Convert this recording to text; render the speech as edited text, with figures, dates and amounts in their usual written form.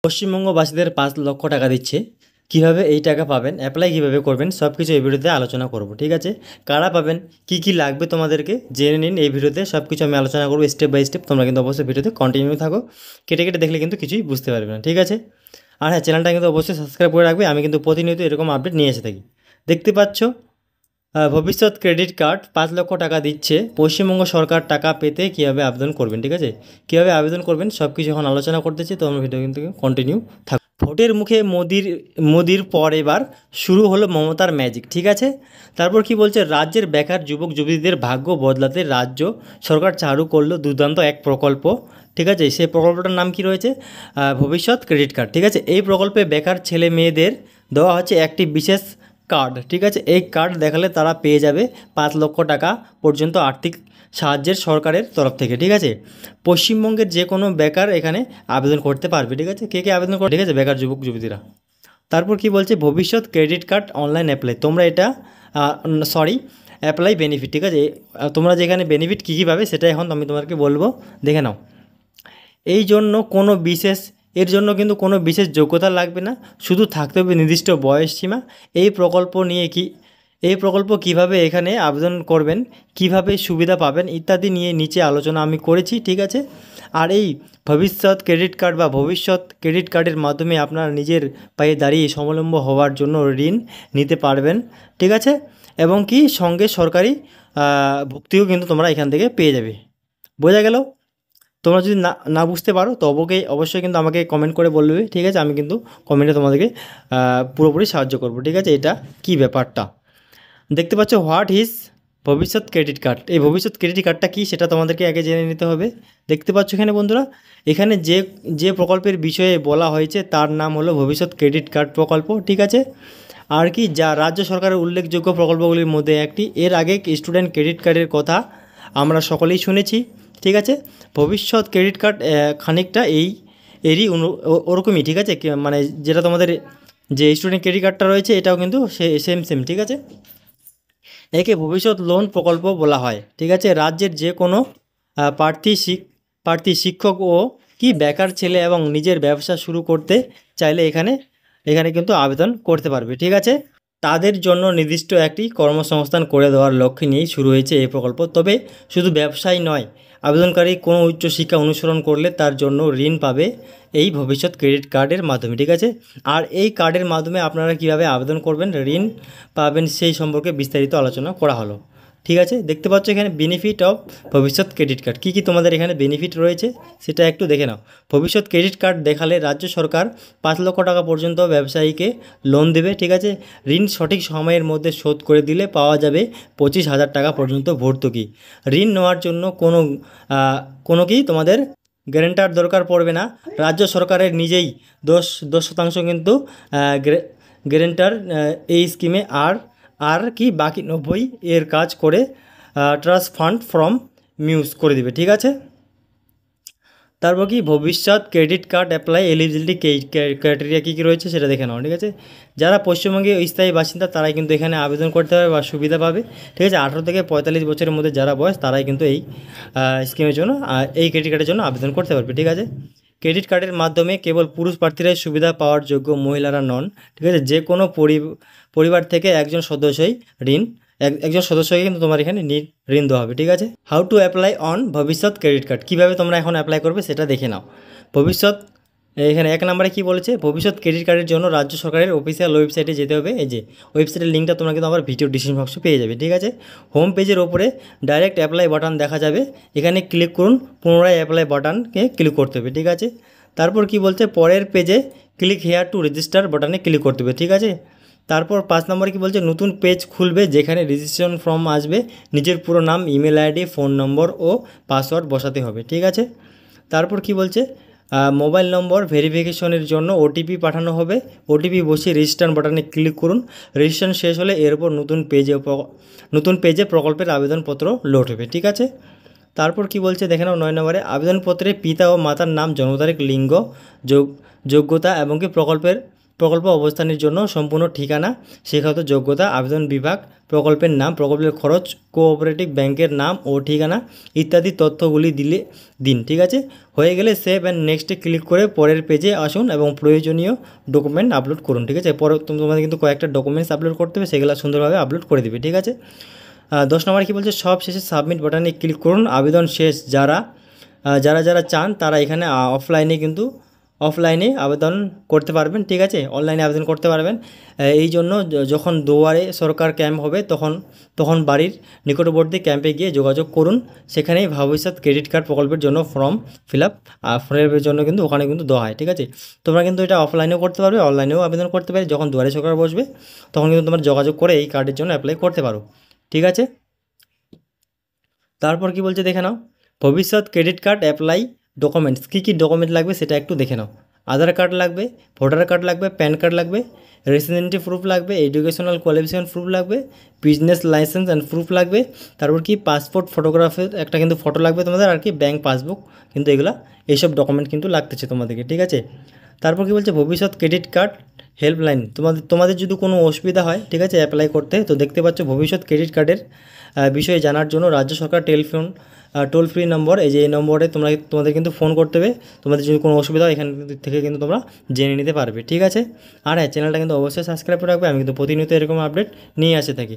পশ্চিমবঙ্গবাসীদের 5 লক্ষ টাকা দিচ্ছে। কিভাবে এই টাকা পাবেন, অ্যাপ্লাই কীভাবে করবেন, সব কিছু এই ভিডিওতে আলোচনা করব। ঠিক আছে, কারা পাবেন, কি লাগবে তোমাদেরকে জেনে নিন। এই ভিডিওতে সব কিছু আমি আলোচনা করবো স্টেপ বাই স্টেপ। তোমরা কিন্তু অবশ্যই ভিডিওতে কন্টিনিউ থাকো, কেটে কেটে দেখলে কিন্তু কিছুই বুঝতে পারবে না। ঠিক আছে, আর হ্যাঁ, চ্যানেলটা কিন্তু অবশ্যই সাবস্ক্রাইব করে রাখবে। আমি কিন্তু প্রতিনিয়ত এরকম আপডেট নিয়ে এসে থাকি। দেখতে পাচ্ছ, ভবিষ্যৎ ক্রেডিট কার্ড 5 লক্ষ টাকা দিচ্ছে। পশ্চিমবঙ্গ সরকার টাকা পেতে কীভাবে আবেদন করবেন, ঠিক আছে, কীভাবে আবেদন করবেন সব কিছু এখন আলোচনা করতেছি। তো আমার ভিডিও কিন্তু কন্টিনিউ থাক। ভোটের মুখে মোদির পর এবার শুরু হলো মমতার ম্যাজিক। ঠিক আছে, তারপর কি বলছে, রাজ্যের বেকার যুবক যুবতীদের ভাগ্য বদলাতে রাজ্য সরকার চালু করলো দুর্দান্ত এক প্রকল্প। ঠিক আছে, সেই প্রকল্পটার নাম কি রয়েছে, ভবিষ্যৎ ক্রেডিট কার্ড। ঠিক আছে, এই প্রকল্পে বেকার ছেলে মেয়েদের দেওয়া হচ্ছে একটি বিশেষ কার্ড। ঠিক আছে, এই কার্ড দেখালে তারা পেয়ে যাবে 5 লক্ষ টাকা পর্যন্ত আর্থিক সাহায্যের সরকারের তরফ থেকে। ঠিক আছে, পশ্চিমবঙ্গের যে কোনো বেকার এখানে আবেদন করতে পারবে। ঠিক আছে, কে আবেদন করে, ঠিক আছে, বেকার যুবক যুবতীরা। তারপর কি বলছে, ভবিষ্যৎ ক্রেডিট কার্ড অনলাইন অ্যাপ্লাই। তোমরা এটা অ্যাপ্লাই বেনিফিট। ঠিক আছে, তোমরা যেখানে বেনিফিট কী কী পাবে সেটা এখন আমি তোমাদেরকে বলবো, দেখে নাও। এর জন্য কিন্তু কোনো বিশেষ যোগ্যতা লাগবে না, শুধু থাকতে হবে নির্দিষ্ট বয়স সীমা। এই প্রকল্প কিভাবে এখানে আবেদন করবেন, কিভাবে সুবিধা পাবেন ইত্যাদি নিয়ে নিচে আলোচনা আমি করেছি। ঠিক আছে, আর এই ভবিষ্যৎ ক্রেডিট কার্ড বা ভবিষ্যৎ ক্রেডিট কার্ডের মাধ্যমে আপনারা নিজের পায়ে দাঁড়িয়ে স্বাবলম্বী হওয়ার জন্য ঋণ নিতে পারবেন। ঠিক আছে, এবং কি সঙ্গে সরকারি ভুক্তিও কিন্তু তোমরা এখান থেকে পেয়ে যাবে। বোঝা গেল? তোমরা যদি না বুঝতে পারো তো অবশ্যই কিন্তু আমাকে কমেন্ট করে বলবে। ঠিক আছে, আমি কিন্তু কমেন্টে তোমাদেরকে পুরোপুরি সাহায্য করব। ঠিক আছে, এটা কি ব্যাপারটা দেখতে পাচ্ছ, হোয়াট ইজ ভবিষ্যৎ ক্রেডিট কার্ড। এই ভবিষ্যৎ ক্রেডিট কার্ডটা কী সেটা তোমাদেরকে আগে জেনে নিতে হবে। দেখতে পাচ্ছ এখানে বন্ধুরা, এখানে যে প্রকল্পের বিষয়ে বলা হয়েছে তার নাম হলো ভবিষ্যৎ ক্রেডিট কার্ড প্রকল্প। ঠিক আছে, আর কি যা রাজ্য সরকারের উল্লেখযোগ্য প্রকল্পগুলির মধ্যে একটি। এর আগে স্টুডেন্ট ক্রেডিট কার্ডের কথা আমরা সকলেই শুনেছি। ঠিক আছে, ভবিষ্যৎ ক্রেডিট কার্ড খানিকটা এরই ওরকমই। ঠিক আছে, মানে যেটা তোমাদের যে স্টুডেন্ট ক্রেডিট কার্ডটা রয়েছে এটাও কিন্তু সেম। ঠিক আছে, একে ভবিষ্যৎ লোন প্রকল্প বলা হয়। ঠিক আছে, রাজ্যের যে কোনো প্রার্থী শিক্ষক ও কি বেকার ছেলে এবং নিজের ব্যবসা শুরু করতে চাইলে এখানে কিন্তু আবেদন করতে পারবে। ঠিক আছে, তাদের জন্য নির্দিষ্ট একটি কর্মসংস্থান করে দেওয়ার লক্ষ্য নিয়েই শুরু হয়েছে এই প্রকল্প। তবে শুধু ব্যবসায় নয়, আবেদনকারী কোনো উচ্চশিক্ষা অনুসরণ করলে তার জন্য ঋণ পাবে এই ভবিষ্যৎ ক্রেডিট কার্ডের মাধ্যমে। ঠিক আছে, আর এই কার্ডের মাধ্যমে আপনারা কীভাবে আবেদন করবেন, ঋণ পাবেন সেই সম্পর্কে বিস্তারিত আলোচনা করা হলো। ঠিক আছে, দেখতে পাচ্ছ এখানে বেনিফিট অফ ভবিষ্যৎ ক্রেডিট কার্ড, কী তোমাদের এখানে বেনিফিট রয়েছে সেটা একটু দেখে নাও। ভবিষ্যৎ ক্রেডিট কার্ড দেখালে রাজ্য সরকার 5 লক্ষ টাকা পর্যন্ত ব্যবসায়ীকে লোন দেবে। ঠিক আছে, ঋণ সঠিক সময়ের মধ্যে শোধ করে দিলে পাওয়া যাবে 25,000 টাকা পর্যন্ত ভর্তুকি। ঋণ নেওয়ার জন্য কোনো কি তোমাদের গ্যারেন্টার দরকার পড়বে না। রাজ্য সরকারের নিজেই 10% কিন্তু গ্যারেন্টার এই স্কিমে আর কি বাকি 90 এর কাজ করে ট্রাস্ট ফান্ড ফ্রম মিউজ করে দিবে। ঠিক আছে, তারপর কি ভবিষ্যৎ credit card apply eligibility criteria কী রয়েছে সেটা দেখে নাও। ঠিক আছে, যারা পশ্চিমবঙ্গে স্থায়ী বাসিন্দা তারাই কিন্তু এখানে আবেদন করতে পারবে বা সুবিধা পাবে। ঠিক আছে, 18 থেকে 45 বছরের মধ্যে যারা বয়স তারাই কিন্তু এই স্কিমের জন্য এই ক্রেডিট কার্ডের জন্য আবেদন করতে পারবে। ঠিক আছে, ক্রেডিট কার্ডের মাধ্যমে কেবল পুরুষ প্রার্থীরাই সুবিধা পাওয়ার যোগ্য, মহিলারা নন। ঠিক আছে, যে কোনো পরিবার থেকে একজন সদস্যকে কিন্তু তোমার এখানে ঋণ দেওয়া হবে। ঠিক আছে, হাউ টু অ্যাপ্লাই অন ভবিষ্যৎ ক্রেডিট কার্ড, কীভাবে তোমরা এখন অ্যাপ্লাই করবে সেটা দেখে নাও। এখানে 1 নম্বরে কী বলেছে, ভবিষ্যৎ ক্রেডিট কার্ডের জন্য রাজ্য সরকারের অফিসিয়াল ওয়েবসাইটে যেতে হবে। এই যে ওয়েবসাইটের লিঙ্কটা তোমরা কিন্তু আমার ভিডিও ডিসক্রিপশন বক্সে পেয়ে যাবে। ঠিক আছে, হোম পেজের ওপরে ডাইরেক্ট অ্যাপ্লাই বাটন দেখা যাবে, এখানে ক্লিক করুন, পুনরায় অ্যাপ্লাই বাটনকে ক্লিক করতে হবে। ঠিক আছে, তারপর কি বলছে, পরের পেজে ক্লিক হেয়ার টু রেজিস্টার বাটনে ক্লিক করতে হবে। ঠিক আছে, তারপর 5 নম্বরে কী বলছে, নতুন পেজ খুলবে যেখানে রেজিস্ট্রেশন ফর্ম আসবে, নিজের পুরো নাম, ইমেল আইডি, ফোন নম্বর ও পাসওয়ার্ড বসাতে হবে। ঠিক আছে, তারপর কি বলছে, মোবাইল নম্বর ভেরিফিকেশনের জন্য ওটিপি পাঠানো হবে, ওটিপি বসিয়ে রেজিস্ট্রেশন বাটনে ক্লিক করুন। রেজিস্ট্রেশন শেষ হলে এরপর নতুন পেজে প্রকল্পের আবেদনপত্র লোড হবে। ঠিক আছে, তারপর কি বলছে দেখে নাও 9 নম্বরে, আবেদনপত্রে পিতা ও মাতার নাম, জন্ম তারিখ, লিঙ্গ, যোগ্যতা এবং কি প্রকল্প অবস্থানের জন্য সম্পূর্ণ ঠিকানা, শিক্ষাগত যোগ্যতা, আবেদন বিভাগ, প্রকল্পের নাম, প্রকল্পের খরচ, কোঅপারেটিভ ব্যাংকের নাম ও ঠিকানা ইত্যাদি তথ্যগুলি দিন। ঠিক আছে, হয়ে গেলে সেভ অ্যান্ড নেক্সটে ক্লিক করে পরের পেজে আসুন এবং প্রয়োজনীয় ডকুমেন্ট আপলোড করুন। ঠিক আছে, পরে তোমাদের কিন্তু কয়েকটা ডকুমেন্টস আপলোড করতে হবে, সেগুলো সুন্দরভাবে আপলোড করে দেবে। ঠিক আছে, 10 নম্বর কী বলছে, সব শেষে সাবমিট বাটনে ক্লিক করুন। আবেদন শেষ। যারা চান তারা এখানে অফলাইনে আবেদন করতে পারবেন। ঠিক আছে, অনলাইনে আবেদন করতে পারবেন। এই জন্য যখন দুয়ারে সরকার ক্যাম্প হবে তখন বাড়ির নিকটবর্তী ক্যাম্পে গিয়ে যোগাযোগ করুন। সেখানেই ভবিষ্যৎ ক্রেডিট কার্ড প্রকল্পের জন্য ফর্ম ফিল আপের জন্য কিন্তু ওখানে কিন্তু দেওয়া হয়। ঠিক আছে, তোমরা কিন্তু এটা অফলাইনেও করতে পারবে, অনলাইনেও আবেদন করতে পারবে। যখন দুয়ারে সরকার বসবে তখন কিন্তু তোমরা যোগাযোগ করে এই কার্ডের জন্য অ্যাপ্লাই করতে পারো। ঠিক আছে, তারপর কি বলছে দেখে নাও, ভবিষ্যৎ ক্রেডিট কার্ড অ্যাপ্লাই ডকুমেন্টস, কী ডকুমেন্ট লাগবে সেটা একটু দেখে নাও। আধার কার্ড লাগবে, ভোটার কার্ড লাগবে, প্যান কার্ড লাগবে, রেসিডেন্সি প্রুফ লাগবে, এডুকেশনাল কোয়ালিফিকেশন প্রুফ লাগবে, বিজনেস লাইসেন্স অ্যান্ড প্রুফ লাগবে। তারপর কি পাসপোর্ট ফটোগ্রাফের একটা কিন্তু ফটো লাগবে তোমাদের, আর কি ব্যাঙ্ক পাসবুক, কিন্তু এইসব ডকুমেন্ট কিন্তু লাগতেছে তোমাদেরকে। ঠিক আছে, তারপর কি বলছে, ভবিষ্যৎ ক্রেডিট কার্ড হেল্পলাইন, তোমাদের যদি কোনো অসুবিধা হয়, ঠিক আছে, অ্যাপ্লাই করতে, তো দেখতে পাচ্ছ ভবিষ্যৎ ক্রেডিট কার্ডের বিষয়ে জানার জন্য রাজ্য সরকার টোল ফ্রি নম্বর, এই নম্বরে তোমাদের কিন্তু ফোন করতে হবে। তোমাদের যদি কোনো অসুবিধা হয় এখান থেকে কিন্তু তোমরা জেনে নিতে পারবে। ঠিক আছে, আর হ্যাঁ, চ্যানেলটা কিন্তু অবশ্যই সাবস্ক্রাইব করে রাখবে, আমি কিন্তু প্রতিনিয়ত এরকম আপডেট নিয়ে আসে থাকি।